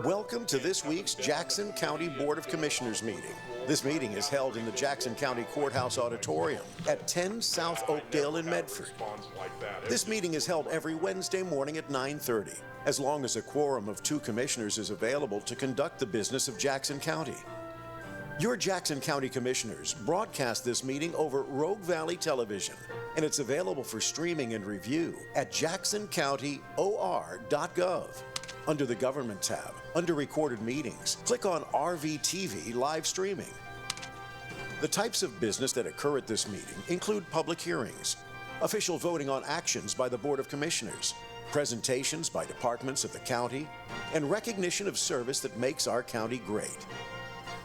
Welcome to this week's Jackson County Board of Commissioners meeting. This meeting is held in the Jackson County Courthouse Auditorium at 10 South Oakdale in Medford. This meeting is held every Wednesday morning at 9:30, as long as a quorum of 2 commissioners is available to conduct the business of Jackson County. Your Jackson County Commissioners broadcast this meeting over Rogue Valley Television, and it's available for streaming and review at jacksoncountyor.gov. Under the Government tab, under Recorded Meetings, click on RVTV Live Streaming. The types of business that occur at this meeting include public hearings, official voting on actions by the Board of Commissioners, presentations by departments of the county, and recognition of service that makes our county great.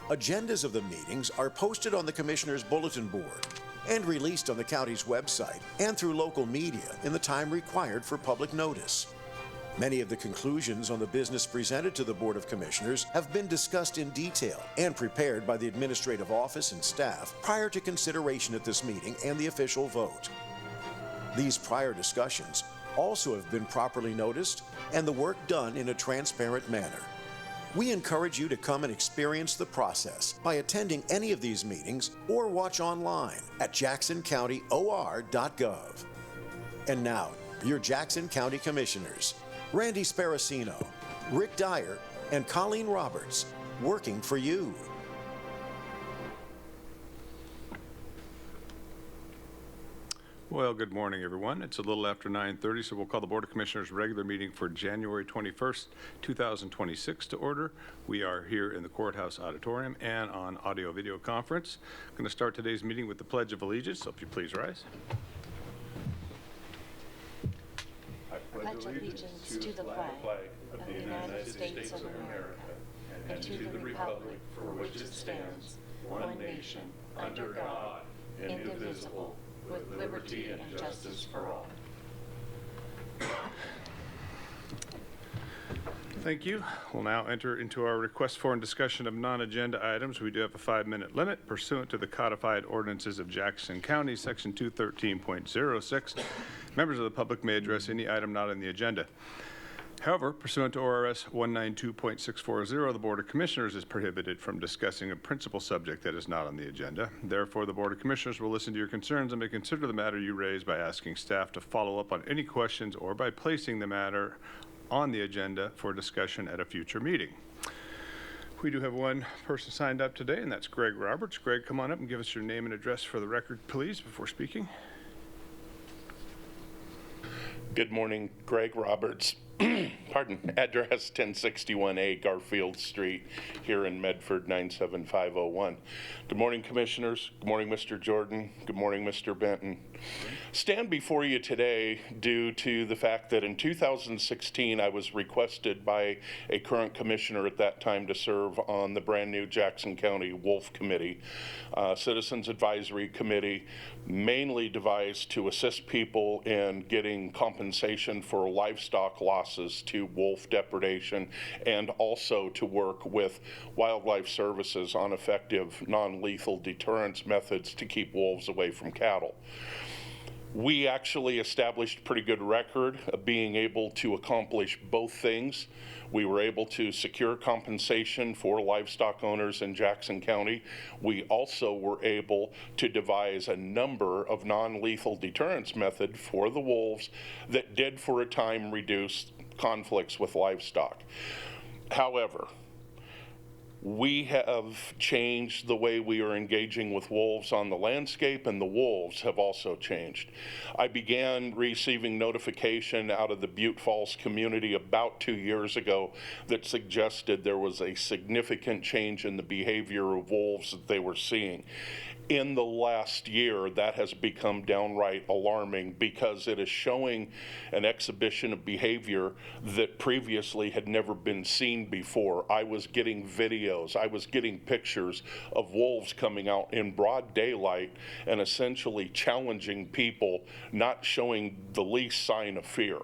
Agendas of the meetings are posted on the Commissioners' Bulletin Board and released on the county's website and through local media in the time required for public notice. Many of the conclusions on the business presented to the Board of Commissioners have been discussed in detail and prepared by the administrative office and staff prior to consideration at this meeting and the official vote. These prior discussions also have been properly noticed and the work done in a transparent manner. We encourage you to come and experience the process by attending any of these meetings or watch online at jacksoncountyor.gov. And now, your Jackson County Commissioners, Randy Sparacino, Rick Dyer, and Colleen Roberts, working for you. Well, good morning, everyone. It's a little after 9:30, so we'll call the Board of Commissioners regular meeting for January 21st, 2026 to order. We are here in the Courthouse Auditorium and on audio-video conference. I'm going to start today's meeting with the Pledge of Allegiance, so if you please rise. I pledge allegiance to the flag of the United States of America and to the republic for which it stands, one nation, under God, indivisible, with liberty and justice for all. Thank you. We'll now enter into our request for and discussion of non-agenda items. We do have a 5-minute limit pursuant to the codified ordinances of Jackson County, Section 213.06. Members of the public may address any item not on the agenda. However, pursuant to ORS 192.640, the Board of Commissioners is prohibited from discussing a principal subject that is not on the agenda. Therefore, the Board of Commissioners will listen to your concerns and may consider the matter you raise by asking staff to follow up on any questions or by placing the matter on the agenda for discussion at a future meeting. We do have one person signed up today, and that's Greg Roberts. Greg, come on up and give us your name and address for the record, please, before speaking. Good morning, Greg Roberts. Pardon, address 1061A Garfield Street here in Medford, 97501. Good morning, Commissioners. Good morning, Mr. Jordan. Good morning, Mr. Benton. Stand before you today due to the fact that in 2016 I was requested by a current commissioner at that time to serve on the brand new Jackson County Wolf Committee, Citizens Advisory Committee, mainly devised to assist people in getting compensation for livestock losses to wolf depredation and also to work with wildlife services on effective non-lethal deterrence methods to keep wolves away from cattle. We actually established a pretty good record of being able to accomplish both things. We were able to secure compensation for livestock owners in Jackson County. We also were able to devise a number of non-lethal deterrence methods for the wolves that did for a time reduce conflicts with livestock. However, we have changed the way we are engaging with wolves on the landscape, and the wolves have also changed. I began receiving notification out of the Butte Falls community about 2 years ago that suggested there was a significant change in the behavior of wolves that they were seeing. In the last year, that has become downright alarming because it is showing an exhibition of behavior that previously had never been seen before. I was getting videos, I was getting pictures of wolves coming out in broad daylight and essentially challenging people, not showing the least sign of fear.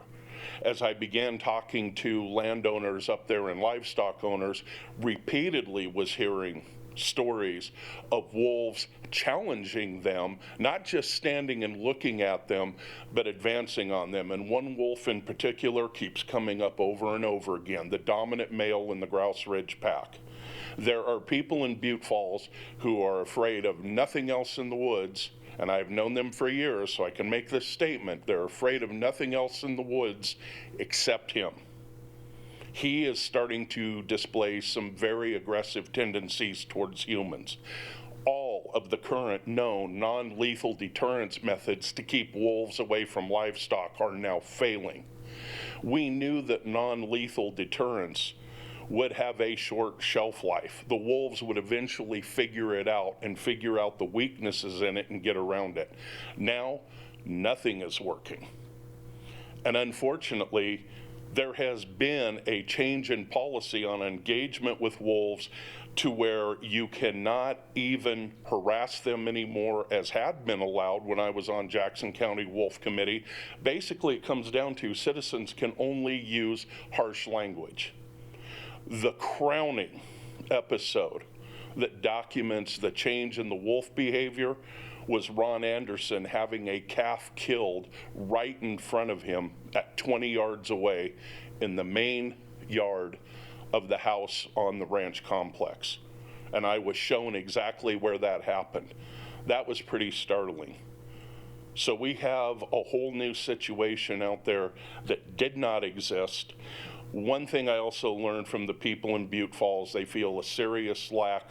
As I began talking to landowners up there and livestock owners, repeatedly was hearing stories of wolves challenging them, not just standing and looking at them, but advancing on them. And one wolf in particular keeps coming up over and over again, the dominant male in the Grouse Ridge pack. There are people in Butte Falls who are afraid of nothing else in the woods, and I've known them for years, so I can make this statement. They're afraid of nothing else in the woods except him. He is starting to display some very aggressive tendencies towards humans. All of the current known non-lethal deterrence methods to keep wolves away from livestock are now failing. We knew that non-lethal deterrence would have a short shelf life. The wolves would eventually figure it out and figure out the weaknesses in it and get around it. Now, nothing is working. And unfortunately, there has been a change in policy on engagement with wolves to where you cannot even harass them anymore, as had been allowed when I was on Jackson County Wolf Committee. Basically, it comes down to citizens can only use harsh language. The crowning episode that documents the change in the wolf behavior was Ron Anderson having a calf killed right in front of him at 20 yards away in the main yard of the house on the ranch complex. And I was shown exactly where that happened. That was pretty startling. So we have a whole new situation out there that did not exist. One thing I also learned from the people in Butte Falls, they feel a serious lack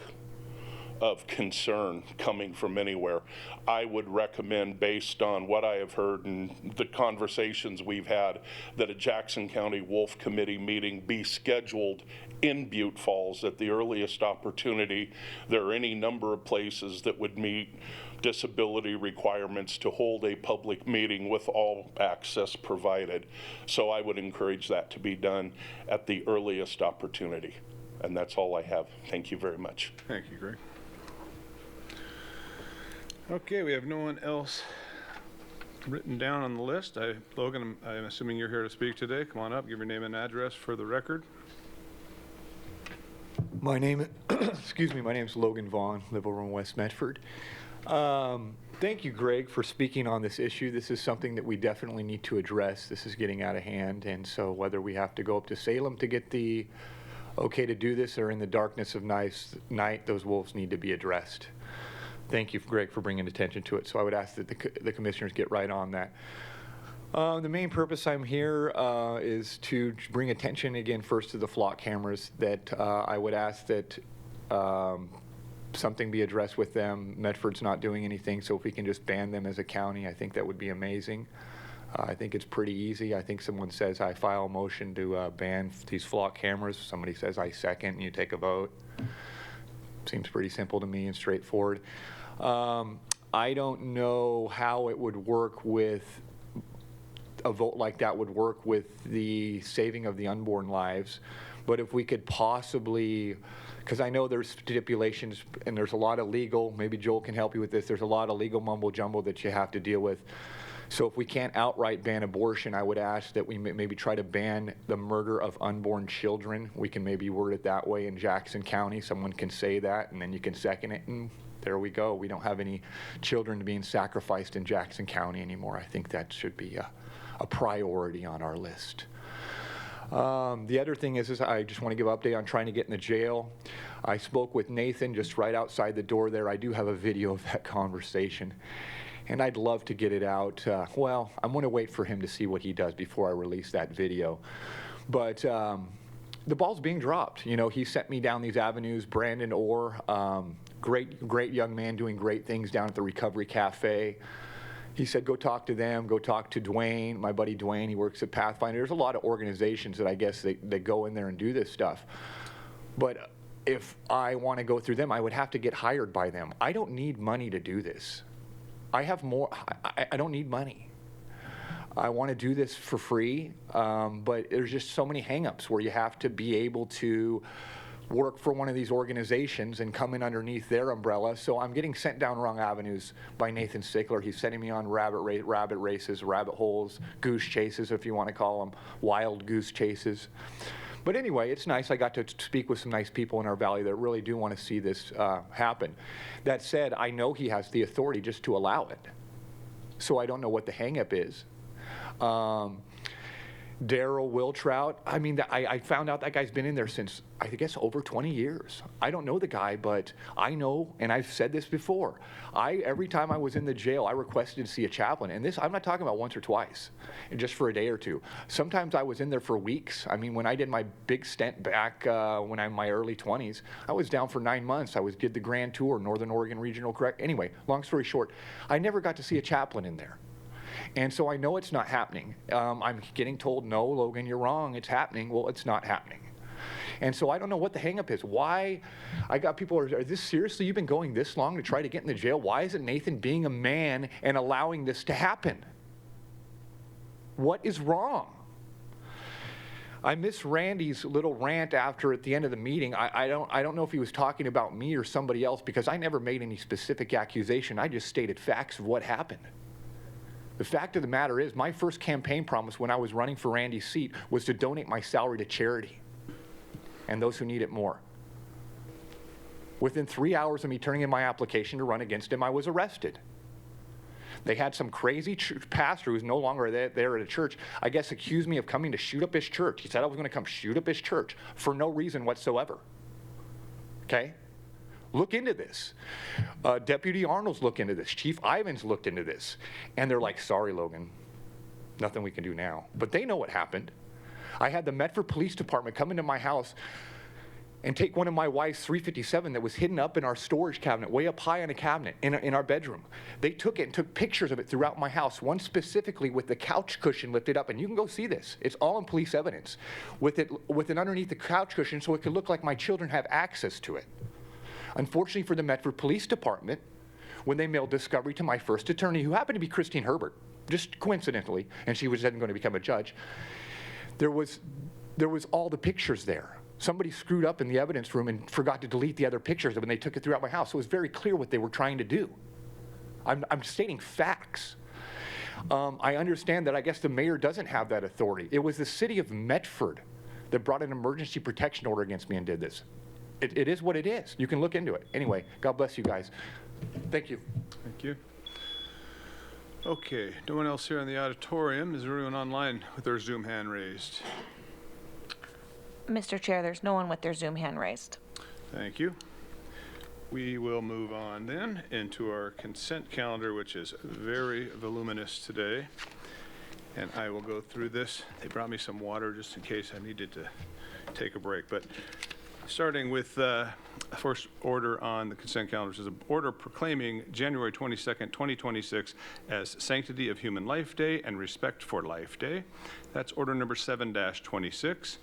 of concern coming from anywhere. I would recommend, based on what I have heard and the conversations we've had, that a Jackson County Wolf Committee meeting be scheduled in Butte Falls at the earliest opportunity. There are any number of places that would meet disability requirements to hold a public meeting with all access provided. So I would encourage that to be done at the earliest opportunity. And that's all I have. Thank you very much. Thank you, Greg. Okay, we have no one else written down on the list. Logan, I'm assuming you're here to speak today. Come on up, give your name and address for the record. My name, my name's Logan Vaughn, live over in West Medford. Thank you, Greg, for speaking on this issue. This is something that we definitely need to address. This is getting out of hand, and so whether we have to go up to Salem to get the okay to do this or in the darkness of night, those wolves need to be addressed. Thank you, Greg, for bringing attention to it. So I would ask that the commissioners get right on that. The main purpose I'm here is to bring attention again first to the flock cameras, that I would ask that something be addressed with them. Medford's not doing anything, so if we can just ban them as a county, I think that would be amazing. I think it's pretty easy. I think someone says I file a motion to ban these flock cameras. Somebody says I second, and you take a vote. Seems pretty simple to me and straightforward. I don't know how it would work with a vote like that would work with the saving of the unborn lives, but if we could possibly, because I know there's stipulations and there's a lot of legal, maybe Joel can help you with this, there's a lot of legal mumbo jumbo that you have to deal with. So if we can't outright ban abortion, I would ask that we maybe try to ban the murder of unborn children. We can maybe word it that way in Jackson County. Someone can say that, and then you can second it, and there we go. We don't have any children being sacrificed in Jackson County anymore. I think that should be a priority on our list. The other thing is I just want to give an update on trying to get in the jail. I spoke with Nathan just right outside the door there. I do have a video of that conversation, and I'd love to get it out. Well, I'm going to wait for him to see what he does before I release that video. But the ball's being dropped. You know, he sent me down these avenues. Brandon Orr, great young man doing great things down at the Recovery Cafe. He said, go talk to them, go talk to Dwayne, my buddy Dwayne. He works at Pathfinder. There's a lot of organizations that I guess that go in there and do this stuff. But if I want to go through them, I would have to get hired by them. I don't need money to do this. I don't need money. I want to do this for free, but there's just so many hangups where you have to be able to work for one of these organizations and come in underneath their umbrella. So I'm getting sent down wrong avenues by Nathan Stickler. He's sending me on rabbit races, rabbit holes, goose chases, if you want to call them, wild goose chases. But anyway, it's nice. I got to speak with some nice people in our valley that really do want to see this happen. That said, I know he has the authority just to allow it. So I don't know what the hang-up is. Daryl Wiltrout, I mean, I found out that guy's been in there since, I guess, over 20 years. I don't know the guy, but I know, and I've said this before, every time I was in the jail, I requested to see a chaplain. And this, I'm not talking about once or twice, and just for a day or two. Sometimes I was in there for weeks. I mean, when I did my big stint back when I'm in my early 20s, I was down for 9 months. Did the Grand Tour, Northern Oregon Regional Correct. Anyway, long story short, I never got to see a chaplain in there. And so I know it's not happening. I'm getting told, no, Logan, you're wrong. It's happening. Well, it's not happening. And so I don't know what the hang-up is. Why? I got people, are this seriously, you've been going this long to try to get in the jail? Why isn't Nathan being a man and allowing this to happen? What is wrong? I miss Randy's little rant at the end of the meeting. I don't know if he was talking about me or somebody else, because I never made any specific accusation. I just stated facts of what happened. The fact of the matter is, my first campaign promise when I was running for Randy's seat was to donate my salary to charity and those who need it more. Within 3 hours of me turning in my application to run against him, I was arrested. They had some crazy pastor who's no longer there at a church, I guess, accused me of coming to shoot up his church. He said I was going to come shoot up his church for no reason whatsoever. Okay? Look into this. Deputy Arnold's looked into this. Chief Ivins looked into this. And they're like, sorry, Logan, nothing we can do now. But they know what happened. I had the Medford Police Department come into my house and take one of my wife's 357 that was hidden up in our storage cabinet, way up high on a cabinet in our bedroom. They took it and took pictures of it throughout my house, one specifically with the couch cushion lifted up, and you can go see this. It's all in police evidence, with it underneath the couch cushion so it could look like my children have access to it. Unfortunately for the Medford Police Department, when they mailed discovery to my first attorney, who happened to be Christine Herbert, just coincidentally, and she was then going to become a judge, there was all the pictures there. Somebody screwed up in the evidence room and forgot to delete the other pictures when they took it throughout my house. So it was very clear what they were trying to do. I'm stating facts. I understand that I guess the mayor doesn't have that authority. It was the city of Medford that brought an emergency protection order against me and did this. It is what it is. You can look into it. Anyway, God bless you guys. Thank you. Thank you. Okay, no one else here in the auditorium. Is there anyone online with their Zoom hand raised? Mr. Chair, there's no one with their Zoom hand raised. Thank you. We will move on then into our consent calendar, which is very voluminous today. And I will go through this. They brought me some water just in case I needed to take a break. But starting with first order on the consent calendar, which is an order proclaiming January 22nd, 2026 as Sanctity of Human Life Day and Respect for Life Day. That's order number 7-26.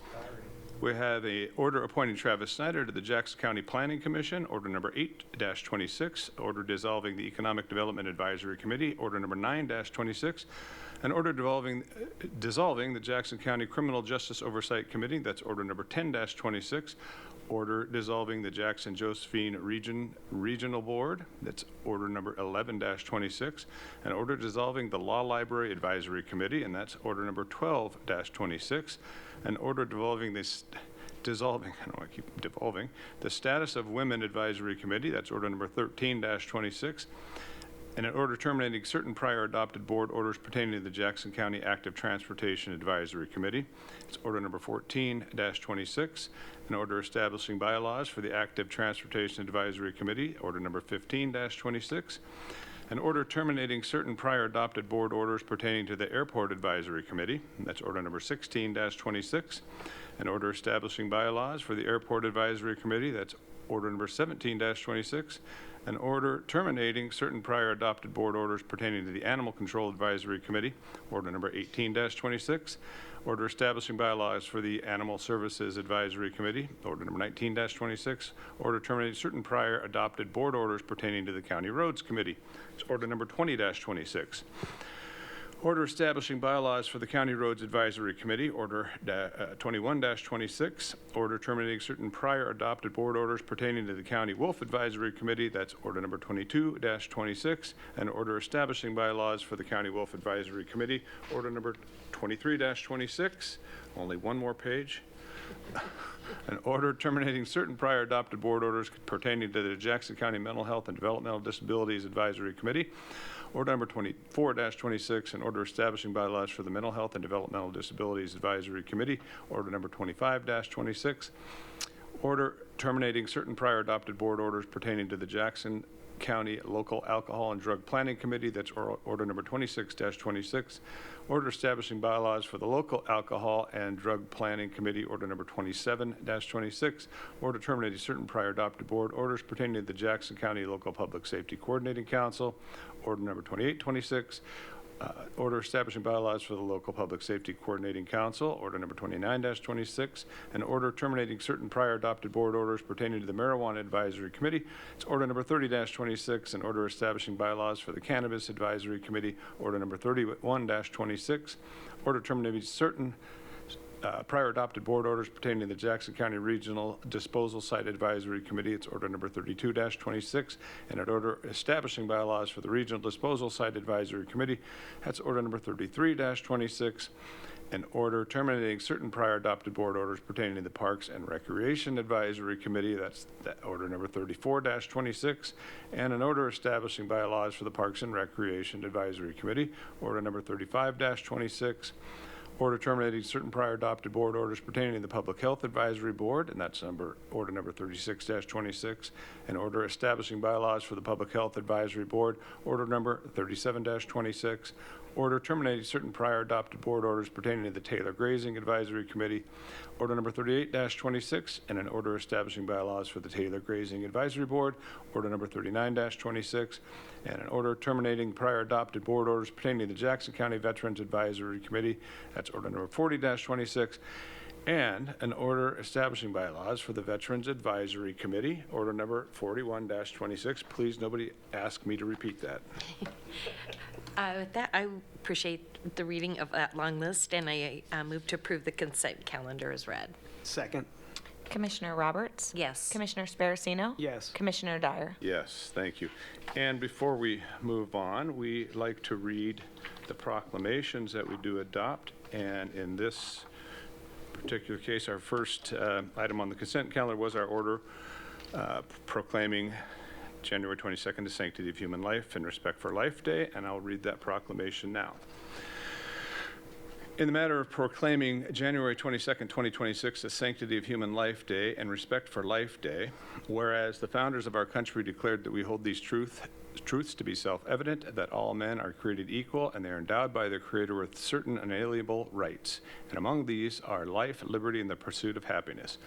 We have a order appointing Travis Snyder to the Jackson County Planning Commission, order number 8-26, order dissolving the Economic Development Advisory Committee, order number 9-26, an order dissolving the Jackson County Criminal Justice Oversight Committee, that's order number 10-26, order dissolving the Jackson Josephine Regional Board, that's order number 11-26, an order dissolving the Law Library Advisory Committee, and that's order number 12-26, an order dissolving, I don't know, I keep devolving, the Status of Women Advisory Committee, that's order number 13-26, and an order terminating certain prior adopted board orders pertaining to the Jackson County Active Transportation Advisory Committee. It's order number 14-26, an order establishing bylaws for the Active Transportation Advisory Committee, order number 15-26, an order terminating certain prior adopted board orders pertaining to the Airport Advisory Committee, that's order number 16-26, an order establishing bylaws for the Airport Advisory Committee, that's order number 17-26, an order terminating certain prior adopted board orders pertaining to the Animal Control Advisory Committee, order number 18-26, order establishing bylaws for the Animal Services Advisory Committee, order number 19-26, order terminating certain prior adopted board orders pertaining to the County Roads Committee, it's order number 20-26. Order establishing bylaws for the County Roads Advisory Committee, Order 21-26. Order terminating certain prior adopted board orders pertaining to the County Wolf Advisory Committee, that's Order number 22-26. And order establishing bylaws for the County Wolf Advisory Committee, Order number 23-26. Only one more page. An order terminating certain prior adopted board orders pertaining to the Jackson County Mental Health and Developmental Disabilities Advisory Committee, Order number 24-26, an order establishing bylaws for the Mental Health and Developmental Disabilities Advisory Committee, Order number 25-26, order terminating certain prior adopted board orders pertaining to the Jackson County Local Alcohol and Drug Planning Committee, that's order number 26-26, order establishing bylaws for the Local Alcohol and Drug Planning Committee, order number 27-26, order terminating certain prior adopted board orders pertaining to the Jackson County Local Public Safety Coordinating Council, order number 28-26, order establishing bylaws for the Local Public Safety Coordinating Council, order number 29-26, and order terminating certain prior adopted board orders pertaining to the Marijuana Advisory Committee. It's order number 30-26, and order establishing bylaws for the Cannabis Advisory Committee, order number 31-26, order terminating certain prior adopted board orders pertaining to the Jackson County Regional Disposal Site Advisory Committee. It's order number 32-26, and an order establishing bylaws for the Regional Disposal Site Advisory Committee. That's order number 33-26, an order terminating certain prior adopted board orders pertaining to the Parks and Recreation Advisory Committee. That's order number 34-26, and an order establishing bylaws for the Parks and Recreation Advisory Committee. Order number 35-26. Order terminating certain prior adopted board orders pertaining to the Public Health Advisory Board, and that's order number 36-26, and order establishing bylaws for the Public Health Advisory Board, order number 37-26, order terminating certain prior adopted board orders pertaining to the Taylor Grazing Advisory Committee, order number 38-26, and an order establishing bylaws for the Taylor Grazing Advisory Board, order number 39-26, and an order terminating prior adopted board orders pertaining to the Jackson County Veterans Advisory Committee, that's order number 40-26, and an order establishing bylaws for the Veterans Advisory Committee, order number 41-26. Please, nobody ask me to repeat that. With that, I appreciate the reading of that long list, and I move to approve the consent calendar as read. Second. Commissioner Roberts? Yes. Commissioner Sparacino? Yes. Commissioner Dyer? Yes, thank you. And before we move on, we like to read the proclamations that we do adopt. And in this particular case, our first item on the consent calendar was our order proclaiming January 22nd, the Sanctity of Human Life and Respect for Life Day, and I'll read that proclamation now. In the matter of proclaiming January 22nd, 2026, the Sanctity of Human Life Day and Respect for Life Day, whereas the founders of our country declared that we hold these truths to be self-evident, that all men are created equal and they are endowed by their Creator with certain unalienable rights, and among these are life, liberty, and the pursuit of happiness.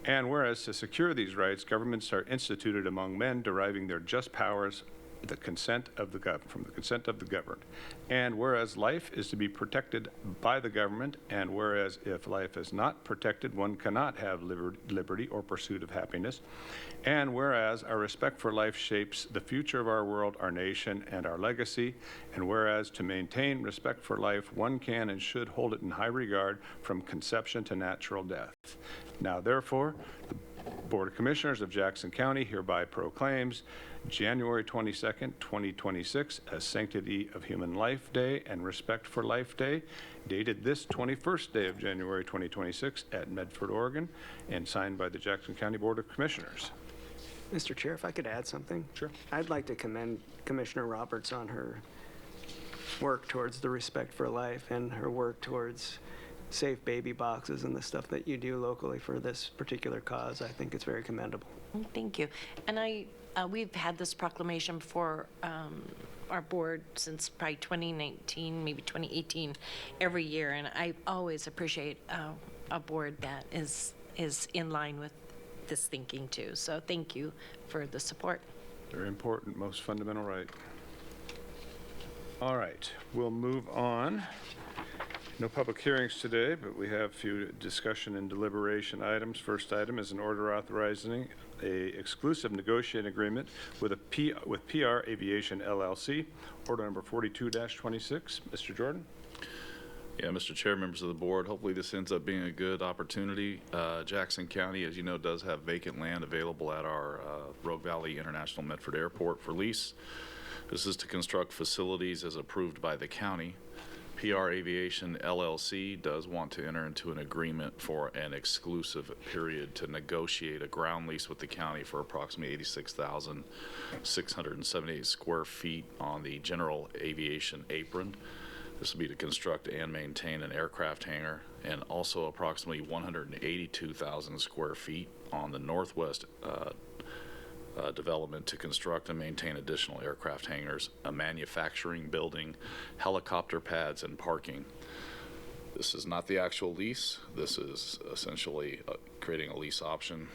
And whereas to secure these rights, governments are instituted among men, deriving their just powers from the consent of the governed. And whereas life is to be protected by the government, and whereas if life is not protected, one cannot have liberty or pursuit of happiness. And whereas our respect for life shapes the future of our world, our nation, and our legacy. And whereas to maintain respect for life, one can and should hold it in high regard from conception to natural death. Now, therefore, the Board of Commissioners of Jackson County hereby proclaims January 22nd, 2026 as Sanctity of Human Life Day and Respect for Life Day, dated this 21st day of January 2026 at Medford, Oregon, and signed by the Jackson County Board of Commissioners. Mr. Chair, if I could add something? Sure. I'd like to commend Commissioner Roberts on her work towards the Respect for Life and her work towards safe baby boxes and the stuff that you do locally for this particular cause. I think it's very commendable. Thank you. And we've had this proclamation for our board since probably 2019, maybe 2018, every year. And I always appreciate a board that is in line with this thinking too. So thank you for the support. Very important, most fundamental right. All right, we'll move on. No public hearings today, but we have a few discussion and deliberation items. First item is an order authorizing a exclusive negotiating agreement with PR Aviation LLC, order number 42-26. Mr. Jordan? Yeah, Mr. Chair, members of the board, hopefully this ends up being a good opportunity. Jackson County, as you know, does have vacant land available at our Rogue Valley International Medford Airport for lease. This is to construct facilities as approved by the county. PR Aviation LLC does want to enter into an agreement for an exclusive period to negotiate a ground lease with the county for approximately 86,678 square feet on the general aviation apron. This will be to construct and maintain an aircraft hangar, and also approximately 182,000 square feet on the northwest development to construct and maintain additional aircraft hangars, a manufacturing building, helicopter pads, and parking. This is not the actual lease. This is essentially creating a lease option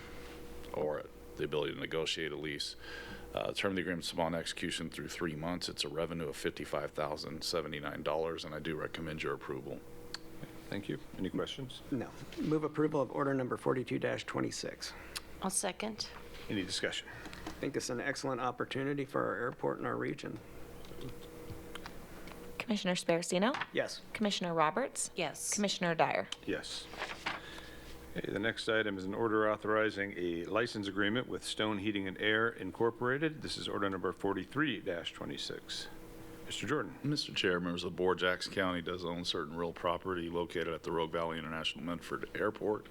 or the ability to negotiate a lease. Term of the agreement is upon execution through 3 months. It's a revenue of $55,079, and I do recommend your approval. Thank you. Any questions? No. Move approval of order number 42-26. I'll second. Any discussion? I think it's an excellent opportunity for our airport and our region. Commissioner Sparacino? Yes. Commissioner Roberts? Yes. Commissioner Dyer? Yes. Okay, the next item is an order authorizing a license agreement with Stone Heating and Air Incorporated. This is order number 43-26. Mr. Jordan? Mr. Chair, members of the board, Jackson County does own certain real property located at the Rogue Valley International Medford Airport.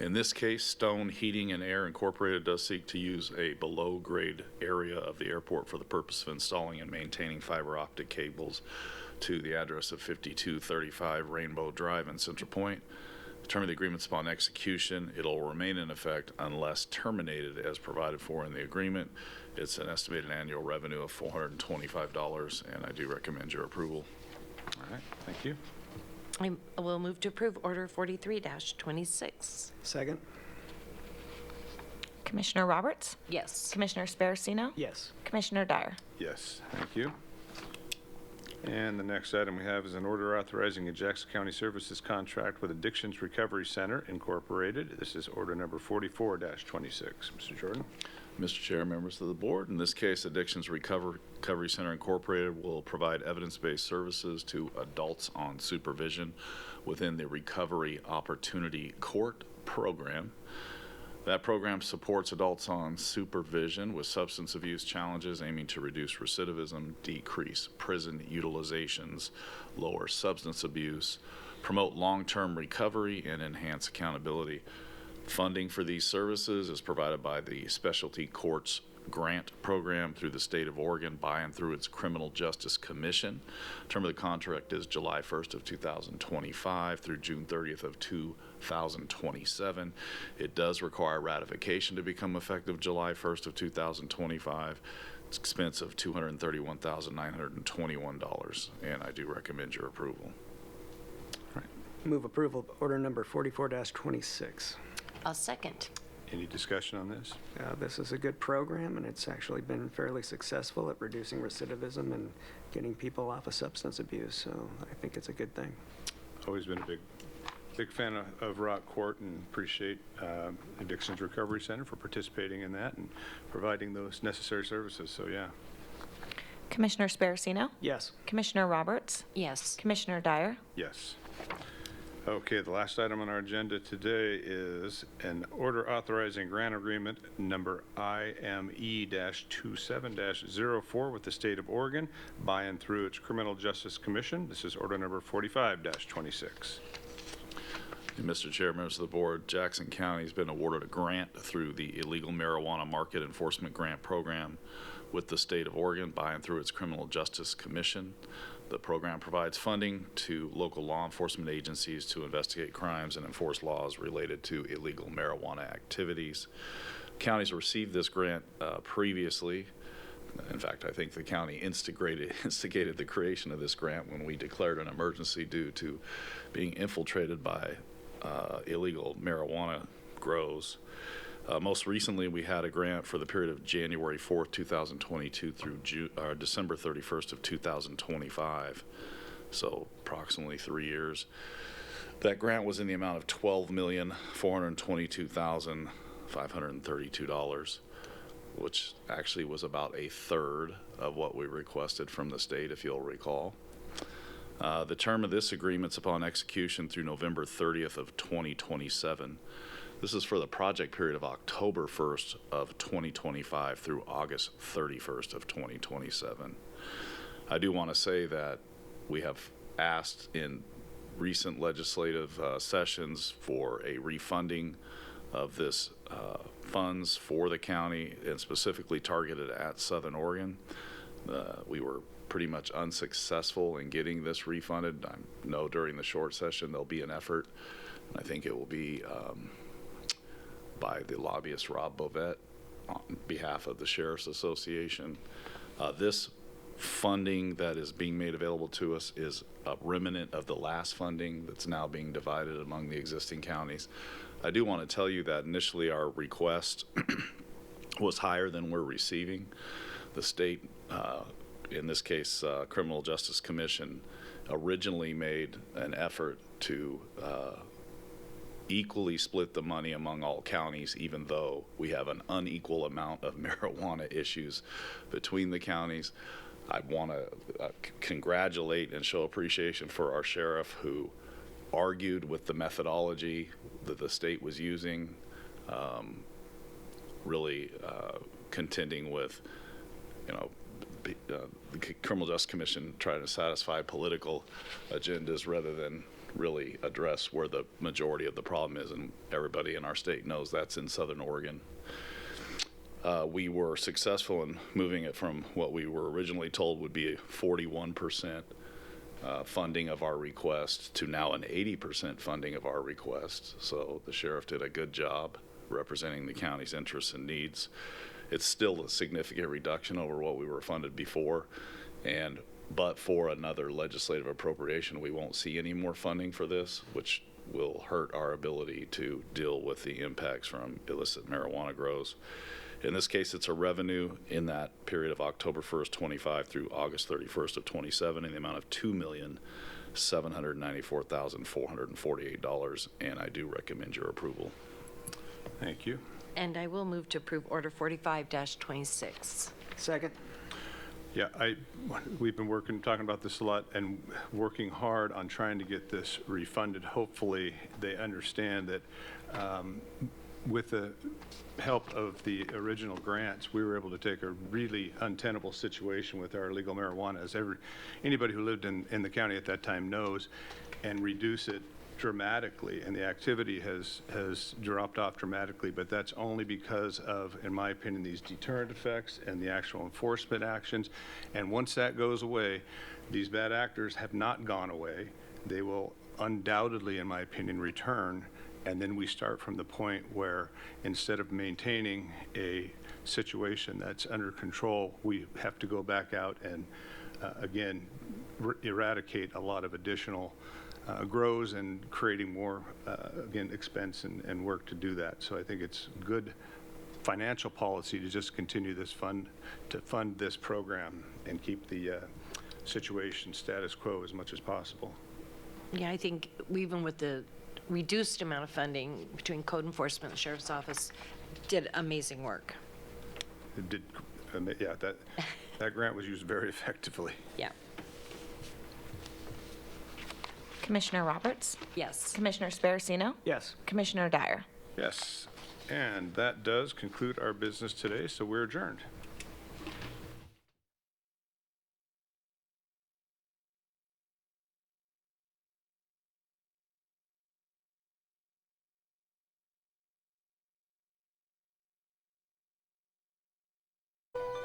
In this case, Stone Heating and Air Incorporated does seek to use a below-grade area of the airport for the purpose of installing and maintaining fiber optic cables to the address of 5235 Rainbow Drive in Central Point. The term of the agreement is upon execution. It'll remain in effect unless terminated as provided for in the agreement. It's an estimated annual revenue of $425, and I do recommend your approval. All right, thank you. I will move to approve order 43-26. Second? Commissioner Roberts? Yes. Commissioner Sparacino? Yes. Commissioner Dyer? Yes, thank you. And the next item we have is an order authorizing a Jackson County Services contract with Addictions Recovery Center Incorporated. This is order number 44-26. Mr. Jordan? Mr. Chair, members of the board, in this case, Addictions Recovery Center Incorporated will provide evidence-based services to adults on supervision within the Recovery Opportunity Court program. That program supports adults on supervision with substance abuse challenges, aiming to reduce recidivism, decrease prison utilizations, lower substance abuse, promote long-term recovery, and enhance accountability. Funding for these services is provided by the Specialty Courts Grant Program through the state of Oregon by and through its Criminal Justice Commission. Term of the contract is July 1st of 2025 through June 30th of 2027. It does require ratification to become effective July 1st of 2025. It's expense of $231,921, and I do recommend your approval. Move approval of order number 44-26. I'll second. Any discussion on this? This is a good program, and it's actually been fairly successful at reducing recidivism and getting people off of substance abuse, so I think it's a good thing. Always been a big fan of Rock Court, and appreciate Addictions Recovery Center for participating in that and providing those necessary services, so yeah. Commissioner Sparacino? Yes. Commissioner Roberts? Yes. Commissioner Dyer? Yes. Okay, the last item on our agenda today is an order authorizing grant agreement number IME-27-04 with the state of Oregon by and through its Criminal Justice Commission. This is order number 45-26. Mr. Chair, members of the board, Jackson County has been awarded a grant through the Illegal Marijuana Market Enforcement Grant Program with the state of Oregon by and through its Criminal Justice Commission. The program provides funding to local law enforcement agencies to investigate crimes and enforce laws related to illegal marijuana activities. Counties received this grant previously. In fact, I think the county instigated the creation of this grant when we declared an emergency due to being infiltrated by illegal marijuana grows. Most recently, we had a grant for the period of January 4th, 2022 through December 31st of 2025. so approximately 3 years. That grant was in the amount of $12,422,532, which actually was about a third of what we requested from the state, if you'll recall. The term of this agreement's upon execution through November 30th of 2027. This is for the project period of October 1st of 2025 through August 31st of 2027. I do want to say that we have asked in recent legislative sessions for a refunding of this funds for the county and specifically targeted at Southern Oregon. We were pretty much unsuccessful in getting this refunded. I know during the short session there'll be an effort. I think it will be by the lobbyist Rob Bovet on behalf of the Sheriff's Association. This funding that is being made available to us is a remnant of the last funding that's now being divided among the existing counties. I do want to tell you that initially our request was higher than we're receiving. The state, in this case, Criminal Justice Commission, originally made an effort to equally split the money among all counties, even though we have an unequal amount of marijuana issues between the counties. I want to congratulate and show appreciation for our sheriff who argued with the methodology that the state was using, really contending with, the Criminal Justice Commission trying to satisfy political agendas rather than really address where the majority of the problem is, and everybody in our state knows that's in Southern Oregon. We were successful in moving it from what we were originally told would be a 41% funding of our request to now an 80% funding of our request. So the sheriff did a good job representing the county's interests and needs. It's still a significant reduction over what we were funded before, but for another legislative appropriation, we won't see any more funding for this, which will hurt our ability to deal with the impacts from illicit marijuana grows. In this case, it's a revenue in that period of October 1st, 25 through August 31st of 27 in the amount of $2,794,448, and I do recommend your approval. Thank you. And I will move to approve Order 45-26. Second. Yeah, we've been talking about this a lot and working hard on trying to get this refunded. Hopefully they understand that with the help of the original grants, we were able to take a really untenable situation with our illegal marijuana, as anybody who lived in the county at that time knows, and reduce it dramatically, and the activity has dropped off dramatically, but that's only because of, in my opinion, these deterrent effects and the actual enforcement actions. And once that goes away, these bad actors have not gone away. They will undoubtedly, in my opinion, return, and then we start from the point where instead of maintaining a situation that's under control, we have to go back out and again eradicate a lot of additional grows and creating more, again, expense and work to do that. So I think it's good financial policy to just continue this fund this program and keep the situation status quo as much as possible. Yeah, I think even with the reduced amount of funding between code enforcement and the sheriff's office, did amazing work. It did, yeah, that grant was used very effectively. Yeah. Commissioner Roberts? Yes. Commissioner Sparacino? Yes. Commissioner Dyer? Yes, and that does conclude our business today, so we're adjourned.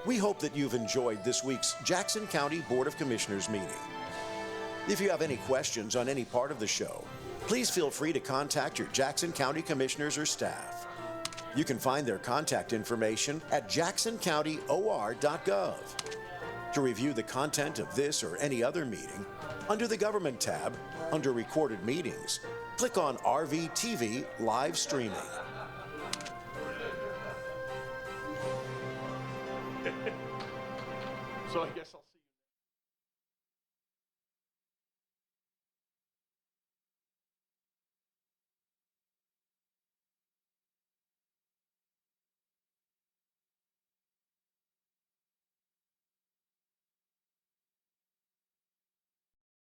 We hope that you've enjoyed this week's Jackson County Board of Commissioners meeting. If you have any questions on any part of the show, please feel free to contact your Jackson County Commissioners or staff. You can find their contact information at jacksoncountyor.gov. To review the content of this or any other meeting, under the Government tab, under Recorded Meetings, click on RVTV Live Streaming. So I guess I'll